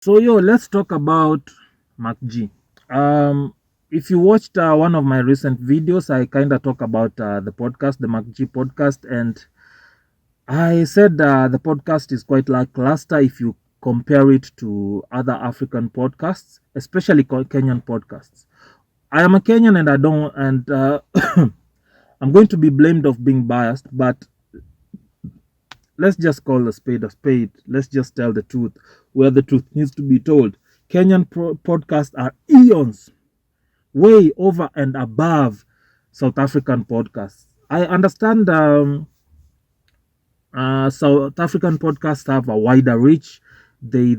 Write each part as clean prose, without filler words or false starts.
So let's talk about MacG. If you watched one of my recent videos, I kind of talk about the podcast, the MacG podcast, and I said the podcast is quite lackluster if you compare it to other African podcasts, especially Kenyan podcasts. I am a Kenyan, and I don't, and I'm going to be blamed of being biased, but let's just call a spade a spade. Let's just tell the truth where the truth needs to be told. Kenyan podcasts are eons way over and above South African podcasts. I understand South African podcasts have a wider reach. I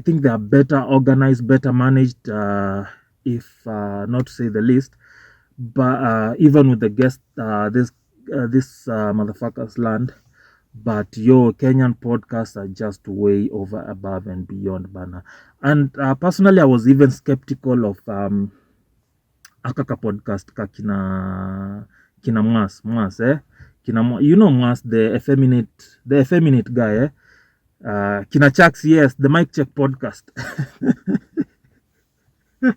think they are better organized, better managed, if not to say the least. But even with the guest, this motherfuckers land. But Kenyan podcasts are just way over, above, and beyond, banner. And personally, I was even skeptical of akaka podcast ka kina Mwas Mwas, the effeminate guy, kina Chaks, yes, the Mic Check podcast. Do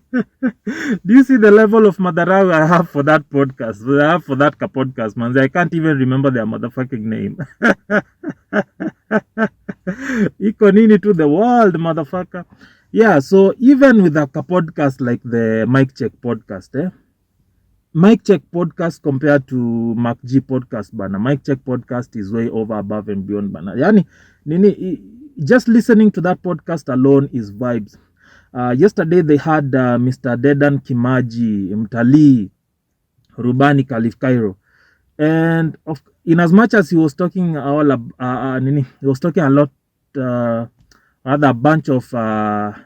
you see the level of madharau I have for that podcast? I have for that podcast, man. I can't even remember their motherfucking name. Iko Nini to the world, motherfucker. Yeah, so even with a podcast like the Mic Check podcast, Mic Check podcast compared to MacG podcast, bana. Mic Check podcast is way over, above, and beyond, bana. Yani, just listening to that podcast alone is vibes. Yesterday they had Mr. Dedan Kimaji, Mtalii, Rubani Khalif Cairo. And in as much as he was talking he was talking a lot, rather a bunch of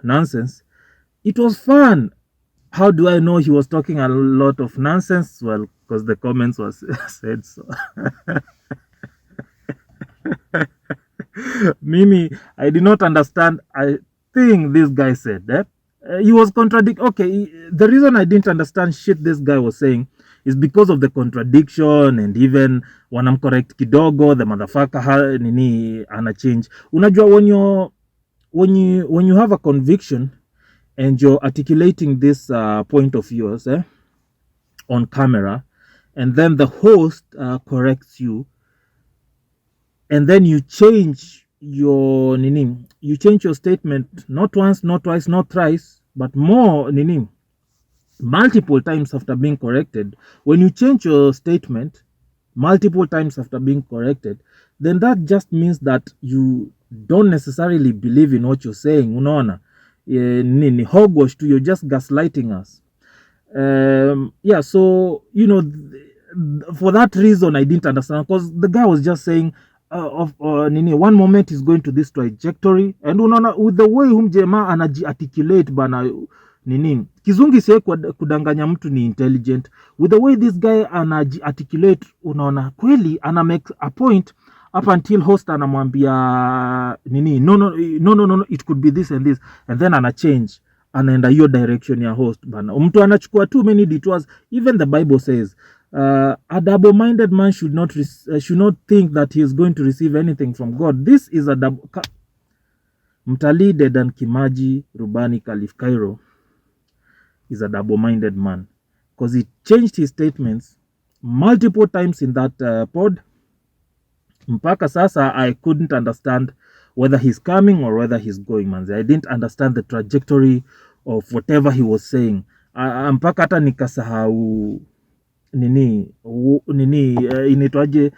nonsense, it was fun. How do I know he was talking a lot of nonsense? Well, because the comments was said so. Mimi, I did not understand a thing this guy said. He was contradicting. Okay, the reason I didn't understand shit this guy was saying is because of the contradiction, and even when I'm correct kidogo, the motherfucker nini ana change. Unajua, when you have a conviction and you're articulating this point of yours on camera, and then the host corrects you, and then you change your statement, not once, not twice, not thrice, but more multiple times after being corrected. When you change your statement multiple times after being corrected, then that just means that you don't necessarily believe in what you're saying. Unaona, hogwash to, you're just gaslighting us. Yeah, so for that reason I didn't understand, because the guy was just saying one moment is going to this trajectory, and unaona with the way jamaa anaji-articulate bana, kizungi sie kudanganya mtu ni intelligent. With the way this guy anaji-articulate, unaona kweli ana make a point up until host anamwambia no, it could be this and this, and then ana change, anaenda hiyo direction ya host bana. Mtu anachukua too many detours. Even the Bible says a double-minded man should not think that he is going to receive anything from God. This is a Mtalii Dedan Kimaji Rubani Khalif Cairo is a double-minded man, because he changed his statements multiple times in that pod. Mpaka sasa I couldn't understand whether he's coming or whether he's going, man. I didn't understand the trajectory of whatever he was saying. Mpaka hata nikasahau inaitwaje,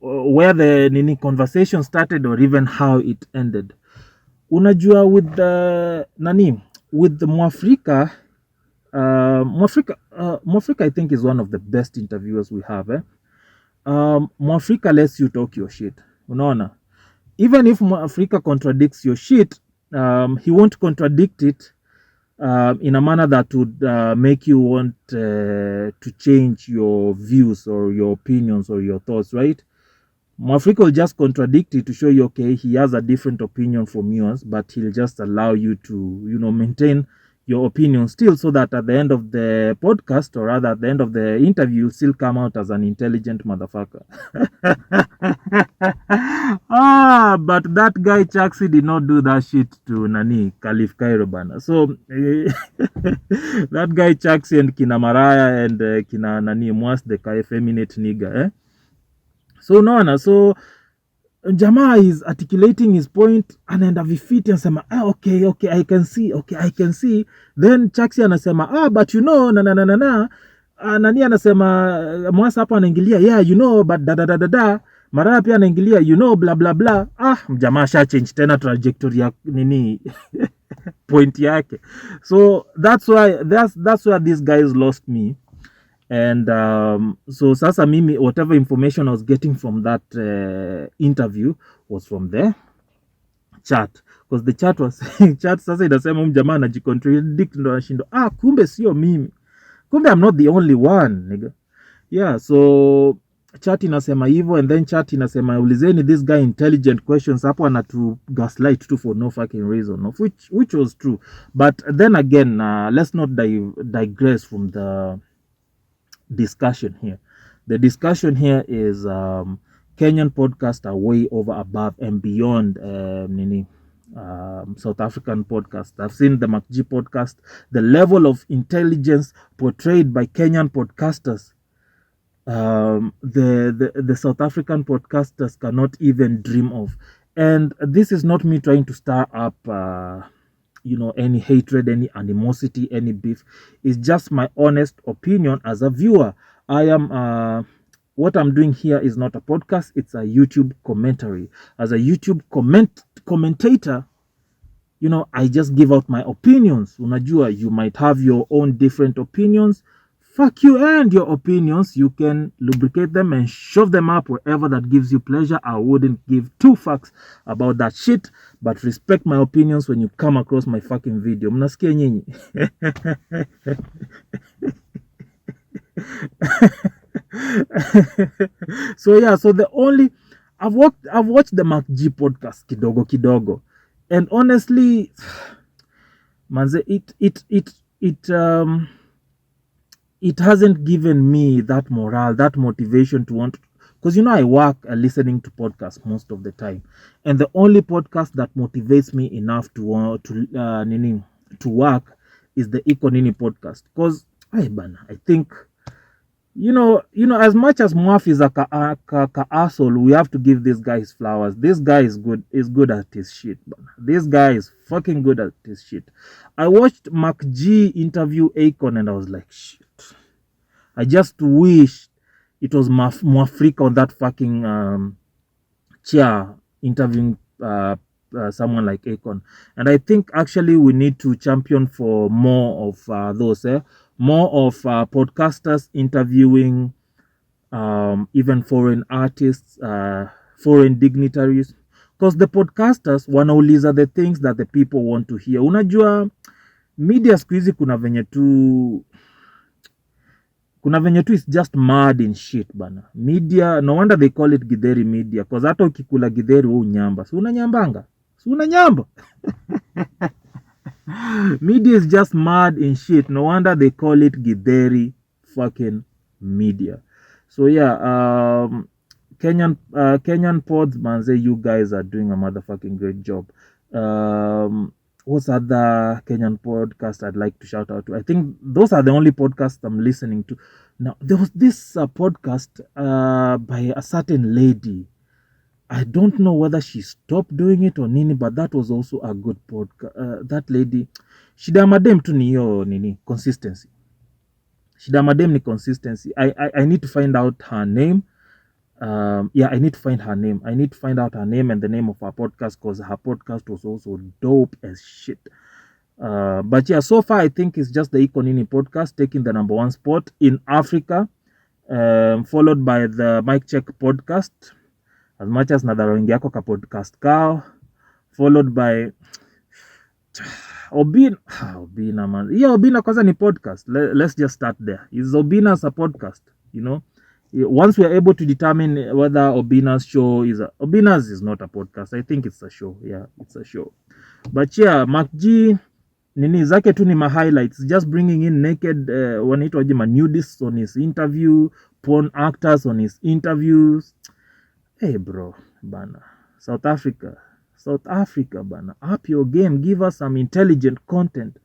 where the conversation started or even how it ended. Unajua, with the with the Mwafrika, Mwafrika I think is one of the best interviewers we have. Mwafrika lets you talk your shit. Unaona, even if Mwafrika contradicts your shit, he won't contradict it in a manner that would make you want to change your views or your opinions or your thoughts, right? Mwafrika will just contradict it to show you, okay, he has a different opinion from yours, but he'll just allow you to, maintain your opinion still, so that at the end of the podcast, or rather at the end of the interview, you'll still come out as an intelligent motherfucker. But that guy Chaksi did not do that shit to Nani Khalif Cairo bana. So that guy Chaksi and Kina Maraya and Kina Nani Mwas the effeminate nigga, eh? So no, so Jamaa is articulating his point, anaenda vifiti anasema okay, I can see. Then Chaksi anasema but you know na nani anasema Mwasa hapa anaingilia, yeah you know but da Maraya pia anaingilia, you know blah blah blah. Jamaa sha change tena trajectory ya nini point yake. So that's why these guys lost me. And so sasa mimi, whatever information I was getting from that interview was from the chat, because the chat was saying, chat sasa inasema jamaa anajicontradict, ndo anashindo kumbe sio mimi, kumbe I'm not the only one nigga. Yeah, so chat inasema hivyo, and then chat inasema ulizeni this guy intelligent questions, hapo anatu gaslight tu for no fucking reason, of which was true. But then again, let's not digress from the discussion here. The discussion here is Kenyan podcasts are way over, above, and beyond South African podcasts. I've seen the MacG podcast. The level of intelligence portrayed by Kenyan podcasters, the South African podcasters cannot even dream of. And this is not me trying to stir up any hatred, any animosity, any beef. It's just my honest opinion as a viewer. I am what I'm doing here is not a podcast, it's a YouTube commentary. As a YouTube commentator, I just give out my opinions. Unajua, you might have your own different opinions. Fuck you and your opinions. You can lubricate them and shove them up wherever that gives you pleasure. I wouldn't give two fucks about that shit, but respect my opinions when you come across my fucking video. Mnasikia nyinyi? So the only I've watched the MacG podcast kidogo, and honestly, manze, it hasn't given me that morale, that motivation to want, because I work listening to podcasts most of the time, and the only podcast that motivates me enough to work is the Iko Nini podcast. Because I think as much as Mwaf is a asshole, we have to give this guy his flowers. This guy is good at his shit, man. This guy is fucking good at his shit. I watched MacG interview Akon and I was like, shit. I just wish it was Mwafrika on that fucking chair interviewing someone like Akon. And I think actually we need to champion for more of those, more of podcasters interviewing even foreign artists, foreign dignitaries, because the podcasters wanauliza the things that the people want to hear. Unajua media siku hizi kuna venye tu is just mad in shit bana. Media, no wonder they call it Githeri media, because hata ukikula Githeri wewe unyamba. Si unanyamba. Media is just mad in shit. No wonder they call it Githeri fucking media. So yeah, Kenyan pods, man, say you guys are doing a motherfucking great job. What's other Kenyan podcast I'd like to shout out to? I think those are the only podcasts I'm listening to. Now, there was this podcast by a certain lady. I don't know whether she stopped doing it or nini, but that was also a good podcast. That lady, shida madem tu niyo nini, consistency. Shida madem ni consistency. I need to find out her name. I need to find her name. I need to find out her name and the name of her podcast, because her podcast was also dope as shit. But yeah, so far I think it's just the Iko Nini podcast taking the #1 spot in Africa, followed by the Mic Check podcast, as much as nadaroingi yako ka podcast kao, followed by Obina man. Yeah, Obina kwanza ni podcast. Let's just start there. Is Obina's a podcast, Once we are able to determine whether Obina's show Obina's is not a podcast. I think it's a show. Yeah, it's a show. But yeah, MacG, nini zake tu ni ma highlights, just bringing in naked wanaitwaje ma nudists on his interview, porn actors on his interviews. Hey bro bana, South Africa bana, up your game, give us some intelligent content.